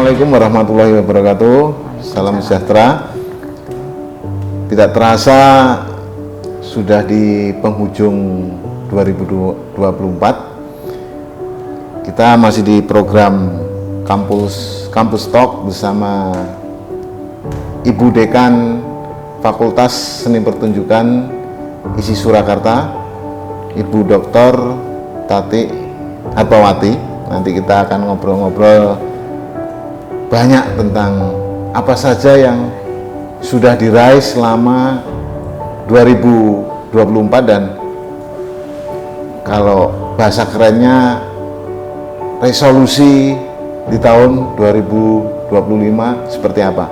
Assalamualaikum warahmatullahi wabarakatuh. Salam sejahtera. Tidak terasa sudah di penghujung 2024. Kita masih di program Kampus Talk bersama Ibu Dekan Fakultas Seni Pertunjukan ISI Surakarta, Ibu Dr. Tati Hatmawati. Nanti kita akan ngobrol-ngobrol banyak tentang apa saja yang sudah diraih selama 2024 dan kalau bahasa kerennya resolusi di tahun 2025 seperti apa.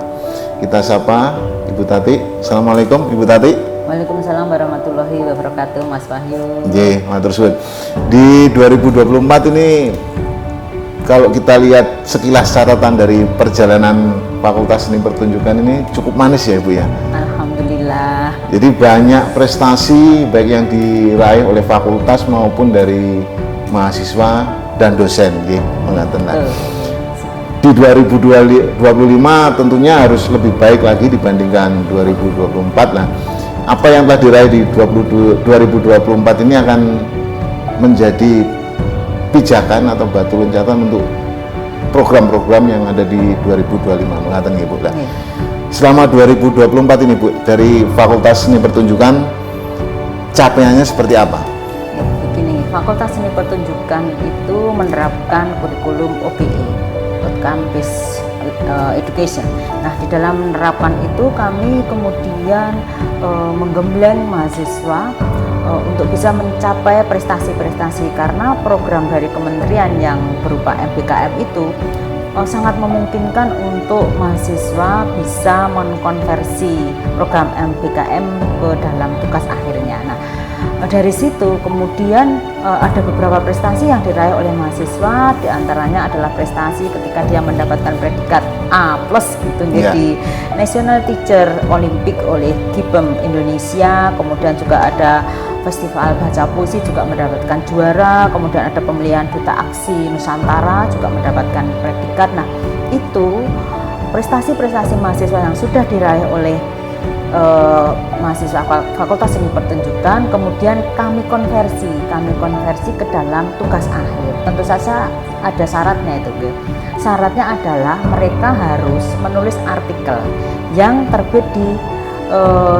Kita sapa Ibu Tati. Assalamualaikum Ibu Tati. Waalaikumsalam warahmatullahi wabarakatuh, Mas Wahyu. Nggih, matur suwun. Di 2024 ini kalau kita lihat sekilas catatan dari perjalanan Fakultas Seni Pertunjukan ini cukup manis ya Ibu ya. Alhamdulillah. Jadi banyak prestasi baik yang diraih oleh fakultas maupun dari mahasiswa dan dosen nggih, mengaten. Di 2025 tentunya harus lebih baik lagi dibandingkan 2024 lah. Apa yang telah diraih di 2024 ini akan menjadi pijakan atau batu loncatan untuk program-program yang ada di 2025 mengaten nggih Bu. Selama 2024 ini Bu, dari Fakultas Seni Pertunjukan capaiannya seperti apa? Begini, Fakultas Seni Pertunjukan itu menerapkan kurikulum OBE, Outcome Based Education. Nah, di dalam menerapkan itu kami kemudian menggembleng mahasiswa untuk bisa mencapai prestasi-prestasi karena program dari kementerian yang berupa MBKM itu sangat memungkinkan untuk mahasiswa bisa mengkonversi program MBKM ke dalam tugas akhirnya. Nah, dari situ kemudian ada beberapa prestasi yang diraih oleh mahasiswa, diantaranya adalah prestasi ketika dia mendapatkan predikat A+ gitu di National Teacher Olympic oleh GIPEM Indonesia, kemudian juga ada Festival Baca Puisi juga mendapatkan juara, kemudian ada pemilihan Duta Aksi Nusantara juga mendapatkan predikat. Nah, itu prestasi-prestasi mahasiswa yang sudah diraih oleh mahasiswa Fakultas Seni Pertunjukan, kemudian kami konversi ke dalam tugas akhir. Tentu saja ada syaratnya itu, syaratnya adalah mereka harus menulis artikel yang terbit di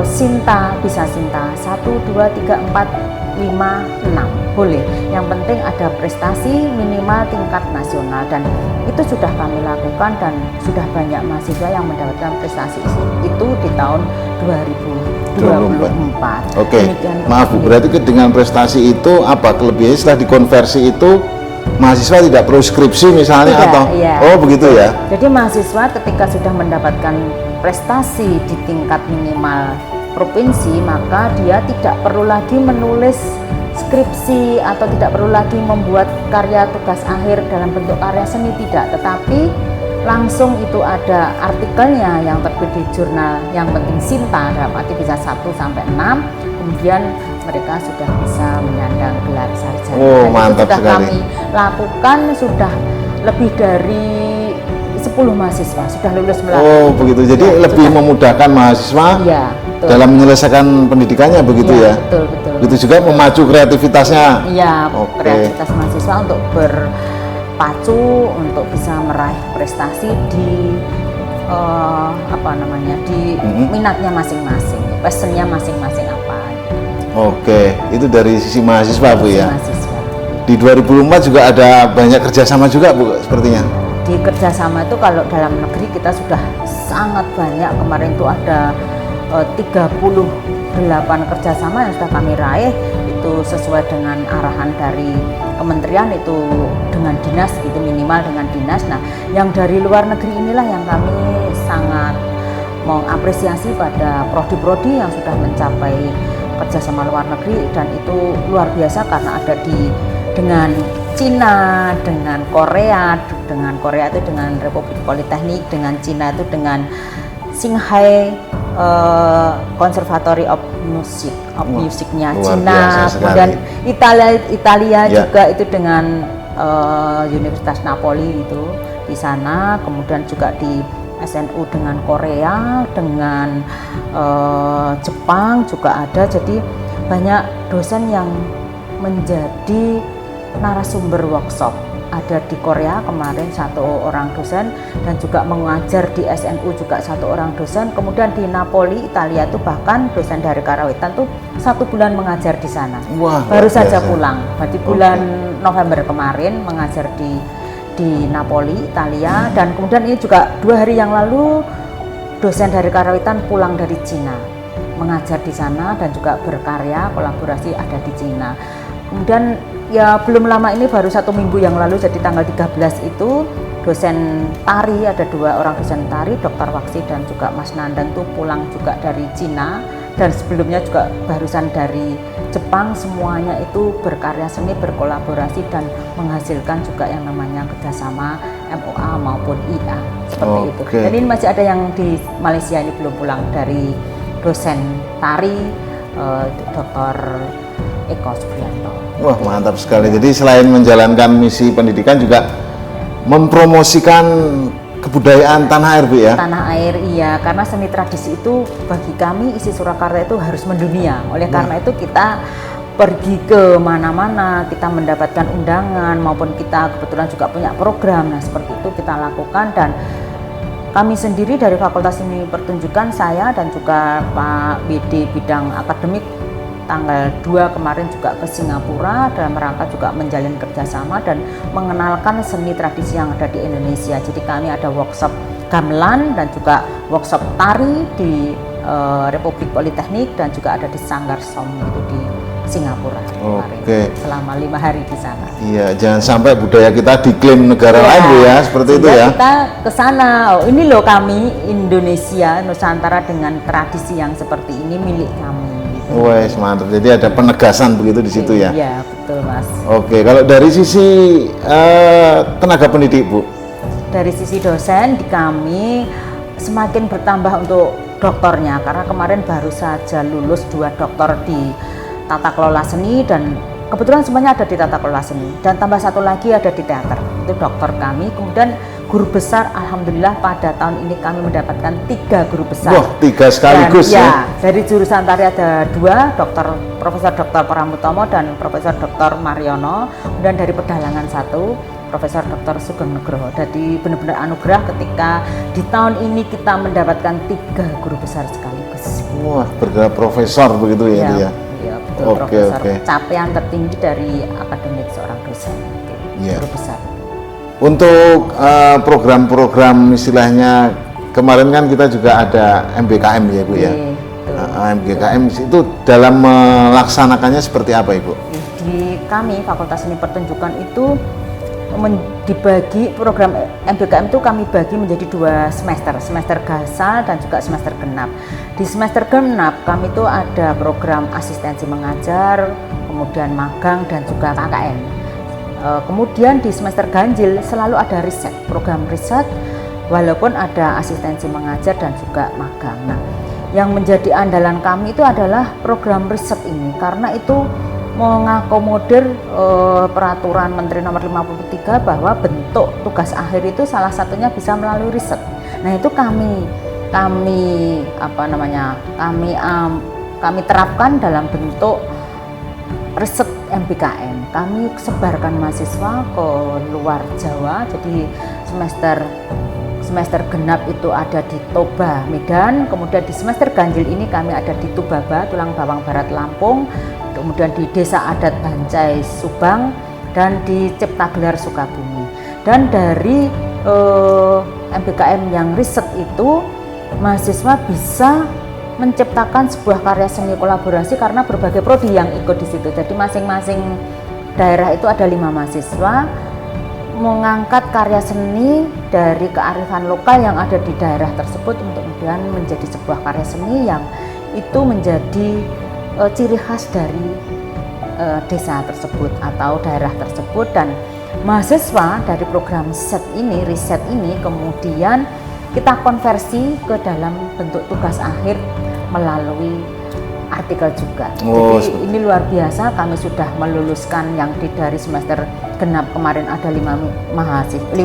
Sinta, bisa Sinta 1, 2, 3, 4, 5, 6 boleh, yang penting ada prestasi minimal tingkat nasional, dan itu sudah kami lakukan dan sudah banyak mahasiswa yang mendapatkan prestasi itu di tahun 2024. Oke, maaf Bu, berarti dengan prestasi itu apa kelebihannya setelah dikonversi itu mahasiswa tidak perlu skripsi misalnya tidak, atau iya. Oh begitu ya. Jadi mahasiswa ketika sudah mendapatkan prestasi di tingkat minimal provinsi, maka dia tidak perlu lagi menulis skripsi atau tidak perlu lagi membuat karya tugas akhir dalam bentuk karya seni, tidak, tetapi langsung itu ada artikelnya yang terbit di jurnal yang penting Sinta, dalam arti bisa 1 sampai 6, kemudian mereka sudah bisa menyandang gelar sarjana. Oh, mantap sudah sekali. Kami lakukan, sudah lebih dari 10 mahasiswa sudah lulus melalui. Oh begitu, jadi ya, lebih sudah memudahkan mahasiswa ya, dalam menyelesaikan pendidikannya begitu ya. Betul, betul. Itu juga memacu kreativitasnya. Iya, kreativitas mahasiswa untuk berpacu untuk bisa meraih prestasi di di minatnya masing-masing, passionnya masing-masing apa. Oke, itu dari sisi mahasiswa Bu ya. Mahasiswa. Di 2004 juga ada banyak kerjasama juga Bu sepertinya. Di kerjasama itu kalau dalam negeri kita sudah sangat banyak, kemarin itu ada 38 kerjasama yang sudah kami raih, itu sesuai dengan arahan dari kementerian, itu dengan dinas gitu, minimal dengan dinas. Nah, yang dari luar negeri inilah yang kami sangat mengapresiasi pada prodi-prodi yang sudah mencapai kerjasama luar negeri, dan itu luar biasa karena ada dengan Cina, dengan Korea itu dengan Republik Politeknik, dengan Cina itu dengan Shanghai Conservatory of Musicnya Cina, kemudian Italia ya. juga itu dengan Universitas Napoli itu, di sana, kemudian juga di SNU dengan Korea, dengan Jepang juga ada. Jadi banyak dosen yang menjadi narasumber workshop. Ada di Korea kemarin 1 orang dosen, dan juga mengajar di SNU juga 1 orang dosen. Kemudian di Napoli, Italia itu bahkan dosen dari karawitan tuh 1 bulan mengajar di sana. Wah, baru saja biasa. pulang. Berarti bulan November kemarin mengajar di Napoli, Italia, dan kemudian ini juga 2 hari yang lalu dosen dari karawitan pulang dari Cina, mengajar di sana dan juga berkarya kolaborasi ada di Cina. Kemudian ya belum lama ini, baru 1 minggu yang lalu, jadi tanggal 13 itu dosen tari, ada 2 orang dosen tari, Dr. Waksi dan juga Mas Nandang tuh pulang juga dari Cina, dan sebelumnya juga barusan dari Jepang. Semuanya itu berkarya seni, berkolaborasi dan menghasilkan juga yang namanya kerjasama MOA maupun IA seperti itu. Dan ini masih ada yang di Malaysia ini belum pulang, dari dosen tari Dr. Eko Supriyanto. Wah, mantap sekali. Jadi selain menjalankan misi pendidikan juga mempromosikan kebudayaan tanah air, Bu, ya? Tanah air, iya. Karena seni tradisi itu bagi kami ISI Surakarta itu harus mendunia. Oleh karena itu kita pergi ke mana-mana, kita mendapatkan undangan, maupun kita kebetulan juga punya program. Nah, seperti itu kita lakukan. Dan kami sendiri dari Fakultas Seni Pertunjukan, saya dan juga Pak BD bidang akademik, tanggal 2 kemarin juga ke Singapura dalam rangka juga menjalin kerjasama dan mengenalkan seni tradisi yang ada di Indonesia. Jadi kami ada workshop gamelan dan juga workshop tari di Republik Politeknik, dan juga ada di Sanggar Som itu di Singapura kemarin. Selama 5 hari di sana. Iya, jangan sampai budaya kita diklaim negara lain, Bu, ya, seperti itu ya. Kita ke sana, oh, ini loh kami Indonesia Nusantara dengan tradisi yang seperti ini milik kami. Wes, mantap. Jadi ada penegasan begitu di situ ya. Iya, betul, Mas. Oke, kalau dari sisi tenaga pendidik, Bu? Dari sisi dosen di kami semakin bertambah untuk doktornya, karena kemarin baru saja lulus 2 doktor di tata kelola seni, dan kebetulan semuanya ada di tata kelola seni, dan tambah 1 lagi ada di teater, itu doktor kami. Kemudian guru besar, alhamdulillah pada tahun ini kami mendapatkan 3 guru besar. Wah, 3 sekaligus. Dan, ya. Dari jurusan tari ada 2, Profesor Dr. Pramutomo dan Profesor Dr. Mariono. Kemudian dari pedalangan 1, Profesor Dr. Sugeng Nugroho. Jadi benar-benar anugerah ketika di tahun ini kita mendapatkan 3 guru besar sekaligus. Wah, bergerak profesor begitu ya, itu ya. Iya, betul. Profesor. Capaian tertinggi dari akademik seorang dosen. Guru besar. Untuk program-program istilahnya kemarin kan kita juga ada MBKM ya, Bu, ya. MBKM itu dalam melaksanakannya seperti apa, Ibu? Di kami Fakultas Seni Pertunjukan itu dibagi program MBKM itu kami bagi menjadi 2 semester, semester gasal dan juga semester genap. Di semester genap kami itu ada program asistensi mengajar, kemudian magang dan juga KKN. Kemudian di semester ganjil selalu ada riset, program riset, walaupun ada asistensi mengajar dan juga magang. Nah, yang menjadi andalan kami itu adalah program riset ini, karena itu mengakomodir peraturan Menteri Nomor 53 bahwa bentuk tugas akhir itu salah satunya bisa melalui riset. Nah, itu kami terapkan dalam bentuk riset MBKM. Kami sebarkan mahasiswa ke luar Jawa. Jadi semester genap itu ada di Toba, Medan. Kemudian di semester ganjil ini kami ada di Tubaba, Tulang Bawang Barat, Lampung. Kemudian di Desa Adat Bancai, Subang, dan di Ciptagelar, Sukabumi. Dan dari MBKM yang riset itu mahasiswa bisa menciptakan sebuah karya seni kolaborasi karena berbagai prodi yang ikut di situ. Jadi masing-masing daerah itu ada 5 mahasiswa mengangkat karya seni dari kearifan lokal yang ada di daerah tersebut untuk kemudian menjadi sebuah karya seni yang itu menjadi ciri khas dari desa tersebut atau daerah tersebut. Dan mahasiswa dari program riset ini kemudian kita konversi ke dalam bentuk tugas akhir melalui artikel juga. Oh, Jadi ini luar biasa, kami sudah meluluskan yang dari semester genap kemarin ada 5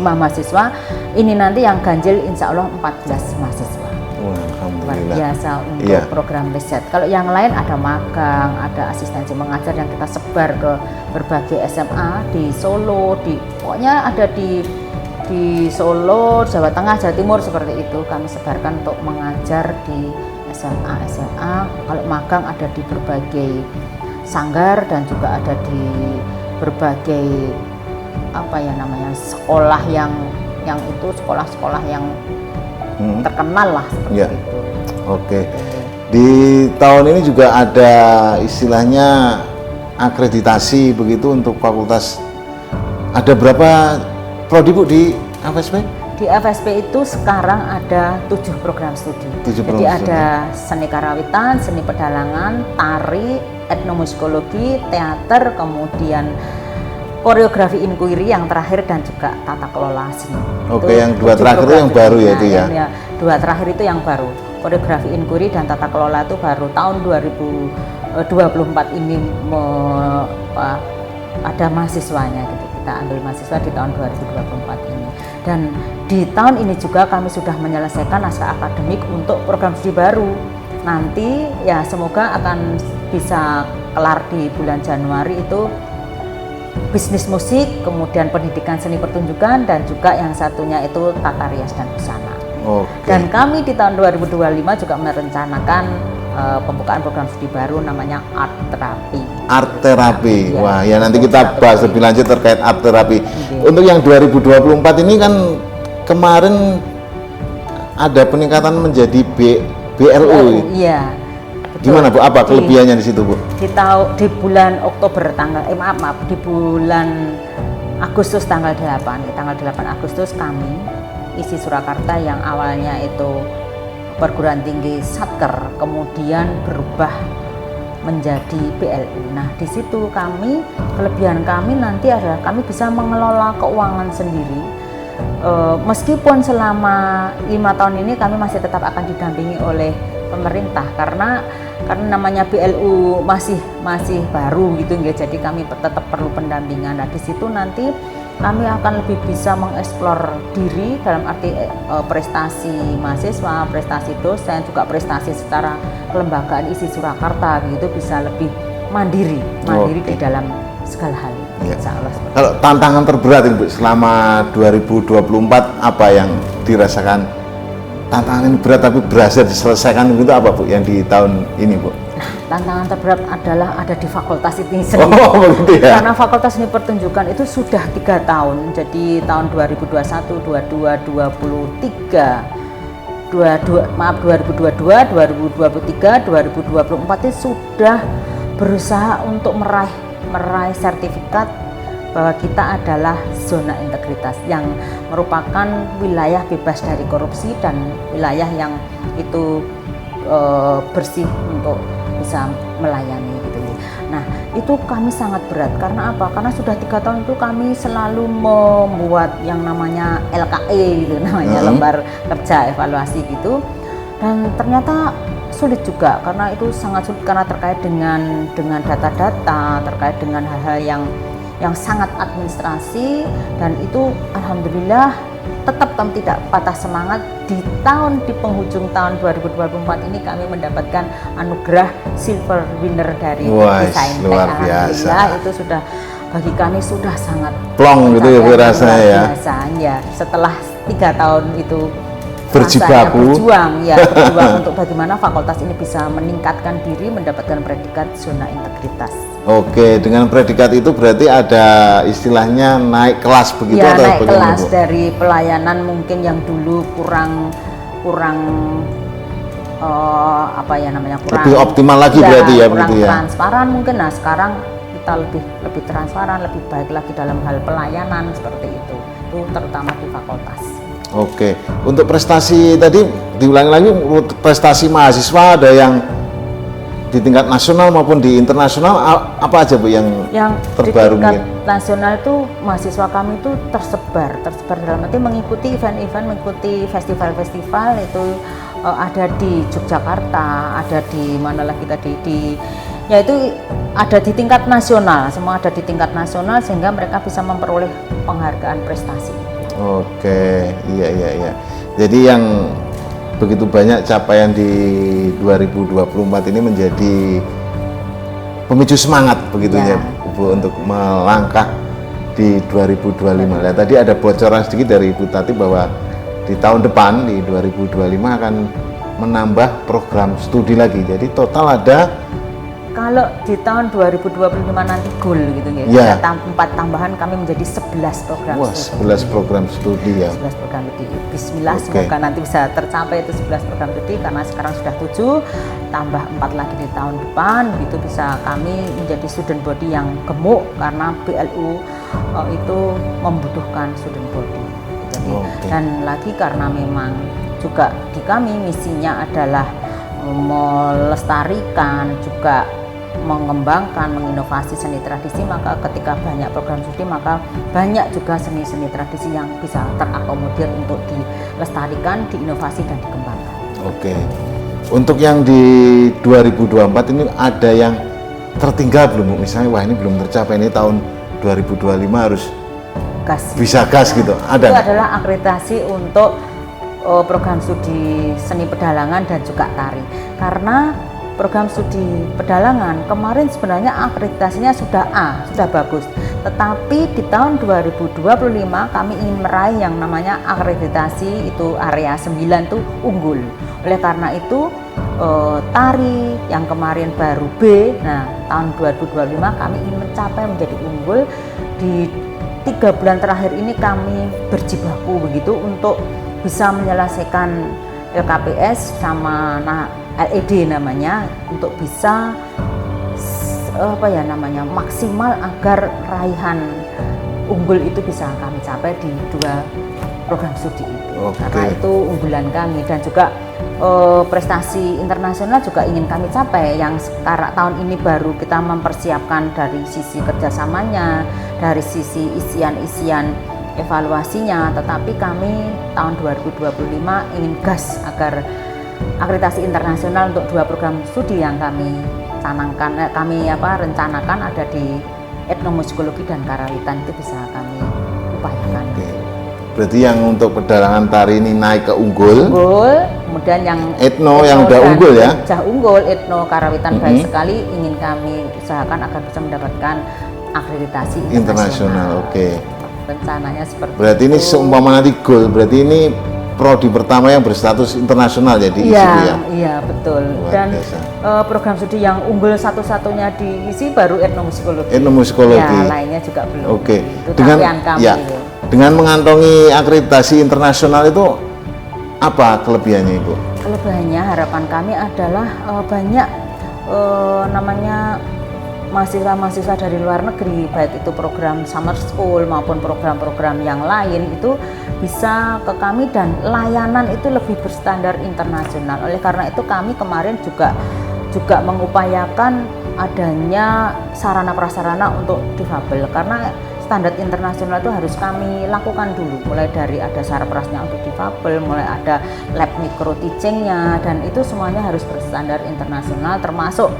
mahasiswa, ini nanti yang ganjil insya Allah 14 mahasiswa. Wah, Luar alhamdulillah. biasa untuk Iya. program riset. Kalau yang lain ada magang, ada asistensi mengajar yang kita sebar ke berbagai SMA di Solo, pokoknya ada di Solo, Jawa Tengah, Jawa Timur seperti itu. Kami sebarkan untuk mengajar di SMA. Kalau magang ada di berbagai sanggar dan juga ada di berbagai sekolah yang itu sekolah-sekolah yang terkenal lah seperti Ya. itu. Oke. Di tahun ini juga ada istilahnya akreditasi begitu untuk fakultas. Ada berapa prodi Bu di FSP? Di FSP itu sekarang ada 7 program studi. 7 Jadi program ada seni karawitan, seni pedalangan, tari, etnomusikologi, teater, kemudian koreografi inquiry yang terakhir dan juga tata kelola seni. Oke, Itu yang 2 tujuh terakhir itu program yang baru studi. ya itu ya? Yang 2 terakhir itu yang baru. Koreografi inquiry dan tata kelola itu baru tahun 2024 ini ada mahasiswanya gitu. Kita ambil mahasiswa di tahun 2024 ini. Dan di tahun ini juga kami sudah menyelesaikan naskah akademik untuk program studi baru. Nanti ya semoga akan bisa kelar di bulan Januari itu bisnis musik, kemudian pendidikan seni pertunjukan, dan juga yang satunya itu tata rias dan busana. Oke. Dan kami di tahun 2025 juga merencanakan pembukaan program studi baru namanya art therapy. Art terapi. Iya. Wah, ya nanti kita bahas lebih lanjut terkait art terapi. Iya. Untuk yang 2024 ini kan kemarin ada peningkatan menjadi BLU. Iya. betul. Gimana Bu? Apa kelebihannya di situ Bu? Di bulan Oktober di bulan Agustus tanggal 8 Agustus kami isi Surakarta yang awalnya itu perguruan tinggi Satker kemudian berubah menjadi BLU. Nah, di situ kelebihan kami nanti adalah kami bisa mengelola keuangan sendiri. Meskipun selama 5 tahun ini kami masih tetap akan didampingi oleh pemerintah karena namanya BLU masih baru gitu ya, jadi kami tetap perlu pendampingan. Nah, di situ nanti kami akan lebih bisa mengeksplor diri dalam arti prestasi mahasiswa, prestasi dosen, juga prestasi secara kelembagaan isi Surakarta gitu, bisa lebih mandiri di dalam segala hal. Ya. Insya Allah seperti Kalau tantangan terberat ini Bu selama 2024 apa yang dirasakan? Tantangan ini berat tapi berhasil diselesaikan itu apa Bu yang di tahun ini Bu? tantangan terberat adalah ada di fakultas ini sendiri. Oh begitu ya? Karena fakultas seni pertunjukan itu sudah 3 tahun, jadi tahun 2021, 22, 2023, 2022, 2023, 2024 itu sudah berusaha untuk meraih sertifikat bahwa kita adalah zona integritas yang merupakan wilayah bebas dari korupsi dan wilayah yang itu bersih untuk bisa melayani gitu. Nah, itu kami sangat berat karena apa? Karena sudah 3 tahun itu kami selalu membuat yang namanya LKE gitu, namanya lembar kerja evaluasi gitu. Dan ternyata sulit juga karena itu sangat sulit karena terkait dengan data-data, terkait dengan hal-hal yang sangat administrasi, dan itu alhamdulillah tetap kami tidak patah semangat. Di penghujung tahun 2024 ini kami mendapatkan anugerah silver winner dari Desain Tech. Luar biasa. Alhamdulillah itu sudah bagi kami sudah sangat plong gitu ya Bu rasanya ya. Biasanya setelah 3 tahun itu Berjibaku. berjuang untuk bagaimana fakultas ini bisa meningkatkan diri, mendapatkan predikat zona integritas. Oke, dengan predikat itu berarti ada istilahnya naik kelas begitu Ya, atau naik bagaimana kelas Bu? dari pelayanan mungkin yang dulu kurang Lebih optimal lagi berarti ya kurang begitu ya. transparan mungkin. Nah, sekarang kita lebih transparan, lebih baik lagi dalam hal pelayanan seperti itu terutama di fakultas. Oke, untuk prestasi tadi diulangi lagi, prestasi mahasiswa ada yang di tingkat nasional maupun di internasional, apa aja Bu yang terbaru di tingkat mungkin? nasional itu mahasiswa kami itu tersebar dalam arti mengikuti event-event, mengikuti festival-festival itu ada di Yogyakarta, ada di mana lagi tadi yaitu ada di tingkat nasional, semua ada di tingkat nasional sehingga mereka bisa memperoleh penghargaan prestasi. Oke, iya. Jadi yang begitu banyak capaian di 2024 ini menjadi pemicu semangat begitu ya Bu untuk melangkah di 2025. Nah, tadi ada bocoran sedikit dari Ibu Tati bahwa di tahun depan di 2025 akan menambah program studi lagi. Jadi total ada, kalau di tahun 2025 nanti goal gitu ya, ada 4 tambahan, kami menjadi 11 program studi. 11 program studi ya. 11 program studi. Bismillah, semoga nanti bisa tercapai itu 11 program studi, karena sekarang sudah 7, tambah 4 lagi di tahun depan, gitu bisa kami menjadi student body yang gemuk, karena BLU itu membutuhkan student body. Jadi, dan lagi karena memang juga di kami misinya adalah melestarikan, juga mengembangkan, menginovasi seni tradisi, maka ketika banyak program studi maka banyak juga seni-seni tradisi yang bisa terakomodir untuk dilestarikan, diinovasi dan dikembangkan. Oke. Untuk yang di 2024 ini ada yang tertinggal belum Bu? Misalnya wah ini belum tercapai, ini tahun 2025 harus bisa gas gitu. Ada? Itu adalah akreditasi untuk program studi seni pedalangan dan juga tari. Karena program studi pedalangan kemarin sebenarnya akreditasinya sudah A, sudah bagus. Tetapi di tahun 2025 kami ingin meraih yang namanya akreditasi itu area 9 itu unggul. Oleh karena itu tari yang kemarin baru B, nah tahun 2025 kami ingin mencapai menjadi unggul. Di 3 bulan terakhir ini kami berjibaku begitu untuk bisa menyelesaikan LKPS sama LED namanya, untuk bisa maksimal agar raihan unggul itu bisa kami capai di 2 program studi itu. Karena itu unggulan kami, dan juga prestasi internasional juga ingin kami capai, yang sekarang tahun ini baru kita mempersiapkan dari sisi kerjasamanya, dari sisi isian evaluasinya, tetapi kami tahun 2025 ingin gas agar akreditasi internasional untuk 2 program studi yang kami rencanakan ada di etnomusikologi dan karawitan itu bisa kami upayakan. Berarti yang untuk pedalangan tari ini naik ke unggul, kemudian yang etno yang udah unggul ya, sudah unggul, etno karawitan baik sekali, ingin kami usahakan agar bisa mendapatkan akreditasi internasional. Oke. Rencananya seperti berarti itu. Ini seumpama nanti goal, berarti ini prodi pertama yang berstatus internasional jadi isi ya? Iya betul. Dan program studi yang unggul satu-satunya diisi baru etnomusikologi. Ya, lainnya juga belum. Oke. Itu dengan kami. Ya, dengan mengantongi akreditasi internasional itu apa kelebihannya Ibu? Kelebihannya harapan kami adalah banyak mahasiswa-mahasiswa dari luar negeri, baik itu program summer school maupun program-program yang lain, itu bisa ke kami dan layanan itu lebih berstandar internasional. Oleh karena itu kami kemarin juga mengupayakan adanya sarana prasarana untuk difabel, karena standar internasional itu harus kami lakukan dulu, mulai dari ada sarana prasarana untuk difabel, mulai ada lab micro teachingnya, dan itu semuanya harus berstandar internasional, termasuk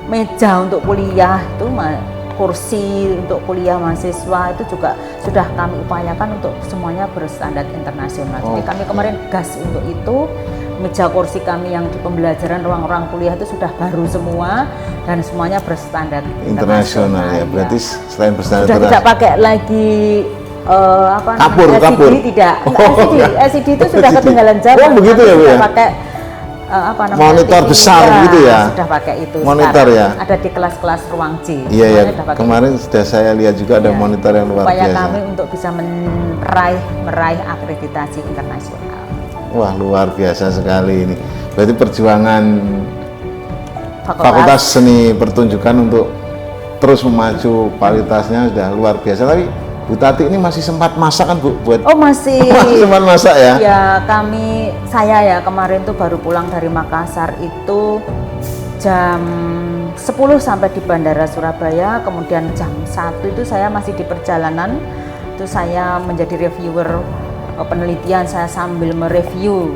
meja untuk kuliah itu, kursi untuk kuliah mahasiswa itu juga sudah kami upayakan untuk semuanya berstandar internasional. Jadi kami kemarin gas untuk itu. Meja kursi kami yang di pembelajaran ruang-ruang kuliah itu sudah baru semua dan semuanya berstandar internasional. Ya. Berarti selain berstandar sudah tidak pakai lagi kapur. Tidak. LCD itu sudah ketinggalan zaman. Begitu ya Bu ya. Pakai monitor TV besar gitu ya, sudah pakai itu monitor sekarang. Ya, ada di kelas-kelas ruang C. Iya kemarin sudah saya lihat juga ada monitor yang luar biasa. Upaya kami untuk bisa meraih akreditasi internasional. Wah, luar biasa sekali ini. Berarti perjuangan Fakultas Seni Pertunjukan untuk terus memacu kualitasnya sudah luar biasa. Tapi Bu Tati ini masih sempat masak kan Bu? Masih sempat masak ya? Ya saya ya kemarin tuh baru pulang dari Makassar itu jam 10 sampai di Bandara Surabaya, kemudian jam 1 itu saya masih di perjalanan, itu saya menjadi reviewer penelitian, saya sambil mereview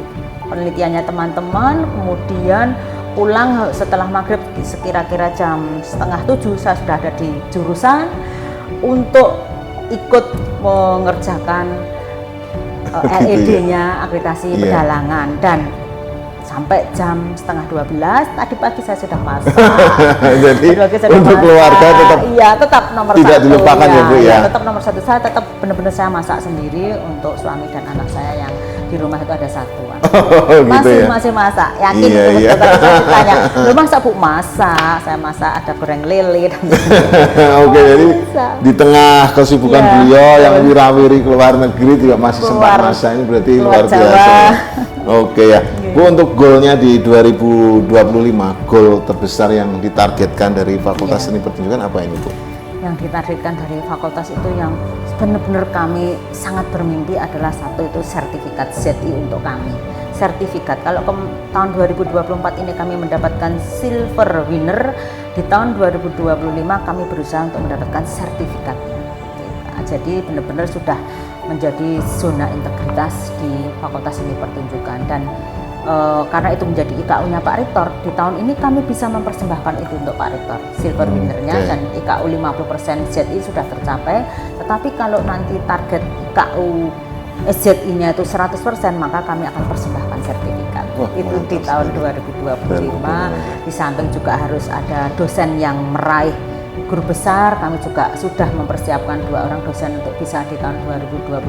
penelitiannya teman-teman, kemudian pulang setelah maghrib sekira-kira jam 6:30 saya sudah ada di jurusan untuk ikut mengerjakan LED-nya akreditasi pedalangan, dan sampai jam 11:30 tadi pagi saya sudah masak. Jadi untuk keluarga tetap nomor tidak satu, dilupakan ya Bu ya. Tetap nomor satu, saya tetap benar-benar saya masak sendiri untuk suami dan anak saya yang di rumah itu ada satu. Masih masak, yakin betul. Tadi saya ditanya, lu masak Bu? Masak, saya masak, ada goreng lele dan Oke, jadi di tengah kesibukan beliau yang wirawiri keluar negeri juga masih sempat masak, ini berarti luar biasa. Oke ya Bu, untuk goalnya di 2025, goal terbesar yang ditargetkan dari Fakultas Seni Pertunjukan apa ini Bu? Yang ditargetkan dari fakultas itu yang benar-benar kami sangat bermimpi adalah satu, itu sertifikat ZI untuk kami. Sertifikat, kalau tahun 2024 ini kami mendapatkan silver winner, di tahun 2025 kami berusaha untuk mendapatkan sertifikatnya. Jadi benar-benar sudah menjadi zona integritas di Fakultas Seni Pertunjukan, dan karena itu menjadi IKU-nya Pak Rektor, di tahun ini kami bisa mempersembahkan itu untuk Pak Rektor, silver winnernya, dan IKU 50% ZI sudah tercapai. Tetapi kalau nanti target IKU ZI-nya itu 100%, maka kami akan persembahkan sertifikat. Itu di tahun 2025. Di samping juga harus ada dosen yang meraih guru besar, kami juga sudah mempersiapkan 2 orang dosen untuk bisa di tahun 2025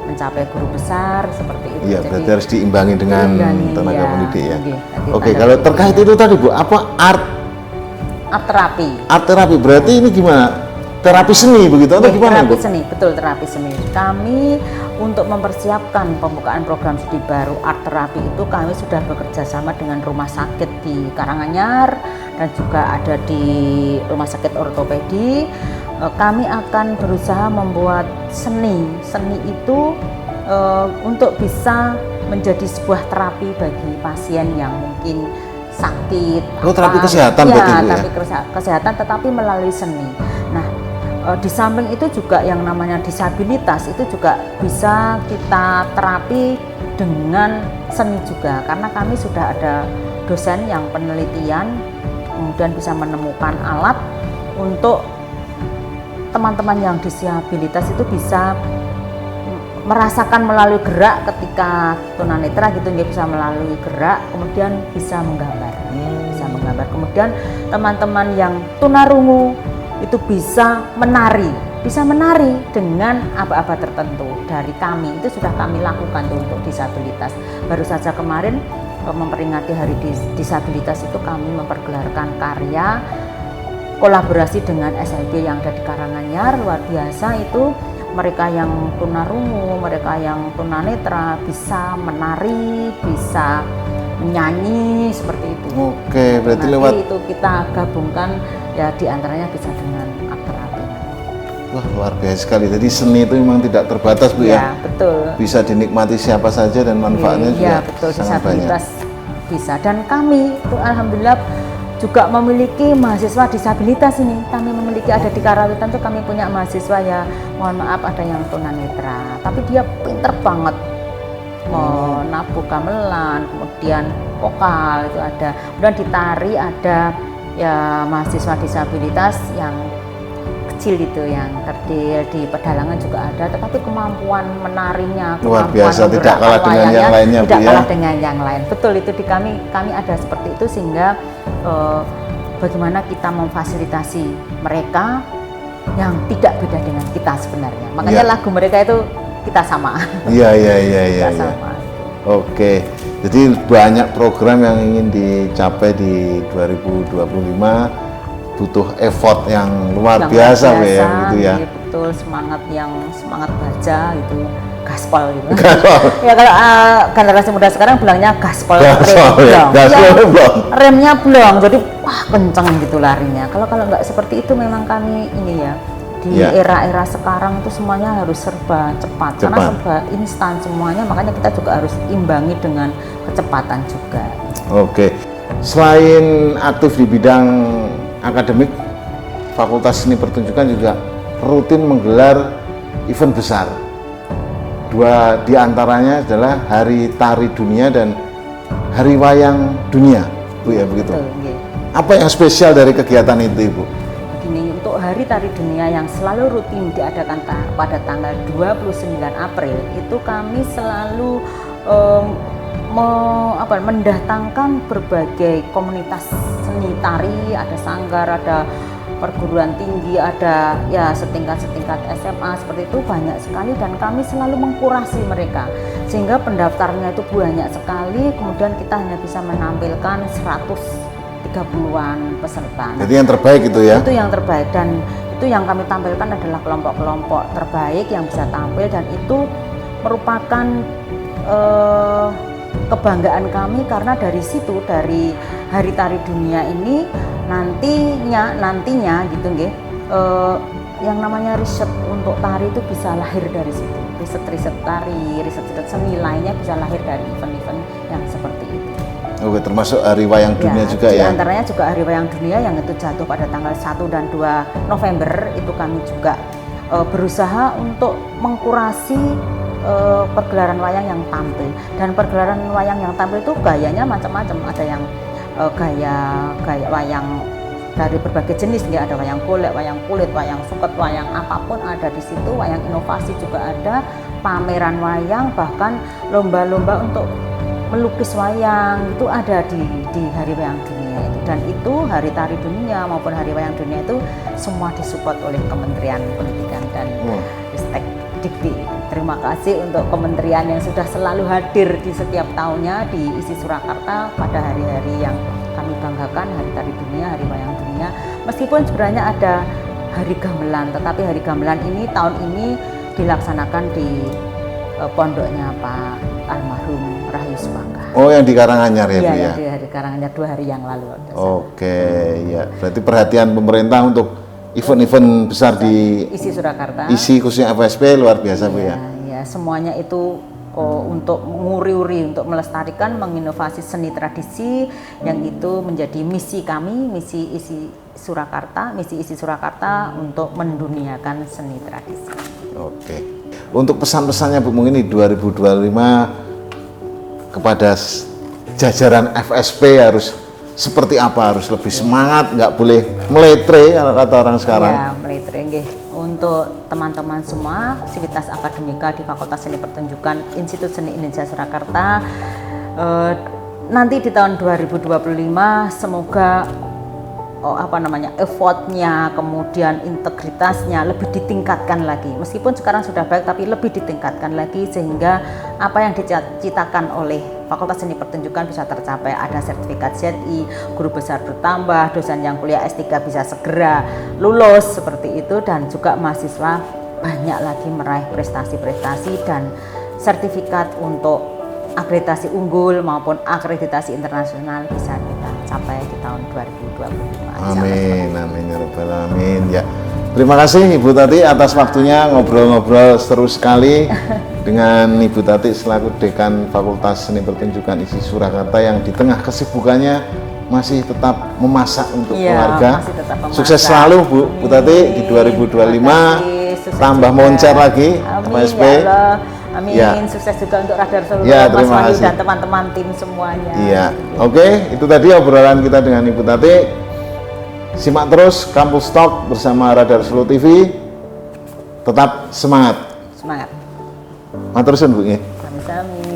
mencapai guru besar seperti itu. Iya, berarti harus diimbangi dengan tenaga pendidik ya. Oke, ada kalau terkait itu tadi Bu, apa art terapi? Art terapi berarti ini gimana? Terapi seni begitu atau gimana terapi Bu? Seni, betul, terapi seni. Kami untuk mempersiapkan pembukaan program studi baru art terapi itu kami sudah bekerja sama dengan rumah sakit di Karanganyar dan juga ada di rumah sakit ortopedi. Kami akan berusaha membuat seni itu untuk bisa menjadi sebuah terapi bagi pasien yang mungkin sakit. Terapi kesehatan berarti Bu ya? Terapi kesehatan tetapi melalui seni. Nah, di samping itu juga yang namanya disabilitas itu juga bisa kita terapi dengan seni juga, karena kami sudah ada dosen yang penelitian kemudian bisa menemukan alat untuk teman-teman yang disabilitas itu bisa merasakan melalui gerak ketika tunanetra gitu, dia bisa melalui gerak kemudian bisa menggambar, kemudian teman-teman yang tunarungu itu bisa menari dengan aba-aba tertentu dari kami, itu sudah kami lakukan tuh untuk disabilitas. Baru saja kemarin memperingati Hari Disabilitas itu kami mempergelarkan karya kolaborasi dengan SLB yang ada di Karanganyar, luar biasa itu. Mereka yang tunarungu, mereka yang tunanetra bisa menari, bisa menyanyi seperti itu. Oke, berarti lewat itu kita gabungkan ya, diantaranya bisa dengan art terapi. Wah, luar biasa sekali. Jadi seni itu memang tidak terbatas Bu ya. Betul. Bisa dinikmati siapa saja dan manfaatnya juga betul, sangat banyak. Bisa, dan kami itu alhamdulillah juga memiliki mahasiswa disabilitas ini. Kami memiliki, ada di Karawitan tuh kami punya mahasiswa ya, mohon maaf ada yang tunanetra, tapi dia pinter banget menabuh gamelan, kemudian vokal itu ada, kemudian di tari ada ya mahasiswa disabilitas yang kecil itu, yang terdil, di pedalangan juga ada, tetapi kemampuan menarinya, luar biasa, tidak kalah dengan yang lainnya, tidak kalah dengan yang lain. Betul, itu di kami ada seperti itu, sehingga bagaimana kita memfasilitasi mereka yang tidak beda dengan kita sebenarnya. Makanya lagu mereka itu kita sama. Iya. Sama. Oke, jadi banyak program yang ingin dicapai di 2025. Butuh effort yang luar biasa ya, gitu ya. Betul, semangat baja itu, gaspol gitu. Ya kalau generasi muda sekarang bilangnya gaspol, remnya blong, jadi wah kenceng gitu larinya. Kalau nggak seperti itu memang kami ini ya, di era-era sekarang itu semuanya harus serba cepat, karena serba instan semuanya, makanya kita juga harus imbangi dengan kecepatan juga. Oke, selain aktif di bidang akademik, Fakultas Seni Pertunjukan juga rutin menggelar event besar. dua diantaranya adalah Hari Tari Dunia dan Hari Wayang Dunia, Bu ya begitu. Betul, nggih. Apa yang spesial dari kegiatan itu, Ibu? Begini, untuk Hari Tari Dunia yang selalu rutin diadakan pada tanggal 29 April itu kami selalu mendatangkan berbagai komunitas seni tari, ada sanggar, ada perguruan tinggi, ada ya setingkat-setingkat SMA, seperti itu banyak sekali, dan kami selalu mengkurasi mereka sehingga pendaftarnya itu banyak sekali, kemudian kita hanya bisa menampilkan 130-an peserta. Jadi yang terbaik itu ya? Itu yang terbaik, dan itu yang kami tampilkan adalah kelompok-kelompok terbaik yang bisa tampil, dan itu merupakan kebanggaan kami karena dari situ, dari Hari Tari Dunia ini nantinya gitu nggih, yang namanya riset untuk tari itu bisa lahir dari situ. Riset tari, riset seni lainnya bisa lahir dari event-event yang seperti itu. Oke, termasuk Hari Wayang Dunia juga ya? Di antaranya juga Hari Wayang Dunia yang itu jatuh pada tanggal 1 dan 2 November, itu kami juga berusaha untuk mengkurasi pergelaran wayang yang tampil, dan pergelaran wayang yang tampil itu gayanya macam-macam, ada yang gaya wayang dari berbagai jenis, ya, ada wayang golek, wayang kulit, wayang suket, wayang apapun ada di situ, wayang inovasi juga ada, pameran wayang, bahkan lomba-lomba untuk melukis wayang itu ada di Hari Wayang Dunia itu, dan itu Hari Tari Dunia maupun Hari Wayang Dunia itu semua disupport oleh Kementerian Pendidikan dan Ristek Dikti. Terima kasih untuk kementerian yang sudah selalu hadir di setiap tahunnya di ISI Surakarta pada hari-hari yang kami banggakan, Hari Tari Dunia, Hari Wayang Dunia. Meskipun sebenarnya ada Hari Gamelan, tetapi Hari Gamelan ini tahun ini dilaksanakan di pondoknya Pak almarhum Rahayu Subangga. Oh, yang di Karanganyar ya, Bu ya? Iya, di Karanganyar 2 hari yang lalu. Oke, ya. Berarti perhatian pemerintah untuk event-event besar di ISI Surakarta, ISI khususnya FSP luar biasa, Bu ya. Ya, semuanya itu untuk menguri-uri, untuk melestarikan, menginovasi seni tradisi, yang itu menjadi misi kami, misi ISI Surakarta, untuk menduniakan seni tradisi. Oke. Untuk pesan-pesannya Bu mungkin di 2025 kepada jajaran FSP harus seperti apa, harus lebih semangat, nggak boleh meletre kalau kata orang sekarang. Ya, meletre nggih. Untuk teman-teman semua, Sivitas Akademika di Fakultas Seni Pertunjukan Institut Seni Indonesia Surakarta, nanti di tahun 2025 semoga effortnya, kemudian integritasnya lebih ditingkatkan lagi. Meskipun sekarang sudah baik, tapi lebih ditingkatkan lagi sehingga apa yang dicitakan oleh Fakultas Seni Pertunjukan bisa tercapai. Ada sertifikat ZI, guru besar bertambah, dosen yang kuliah S3 bisa segera lulus seperti itu, dan juga mahasiswa banyak lagi meraih prestasi-prestasi dan sertifikat untuk akreditasi unggul maupun akreditasi internasional bisa kita capai di tahun 2025. Amin, amin ya rabbal alamin. Ya, terima kasih Ibu Tati atas waktunya, ngobrol-ngobrol seru sekali dengan Ibu Tati selaku Dekan Fakultas Seni Pertunjukan ISI Surakarta yang di tengah kesibukannya masih tetap memasak untuk keluarga. Sukses selalu Bu Tati di 2025. Tambah moncer lagi FSP. Amin, ya. Sukses juga untuk Radar Solo, ya, Mas Wahyu dan teman-teman tim semuanya. Iya, oke, itu tadi obrolan kita dengan Ibu Tati. Simak terus Kampus Talk bersama Radar Solo TV. Tetap semangat. Semangat. Matur suwun Bu. Sami-sami.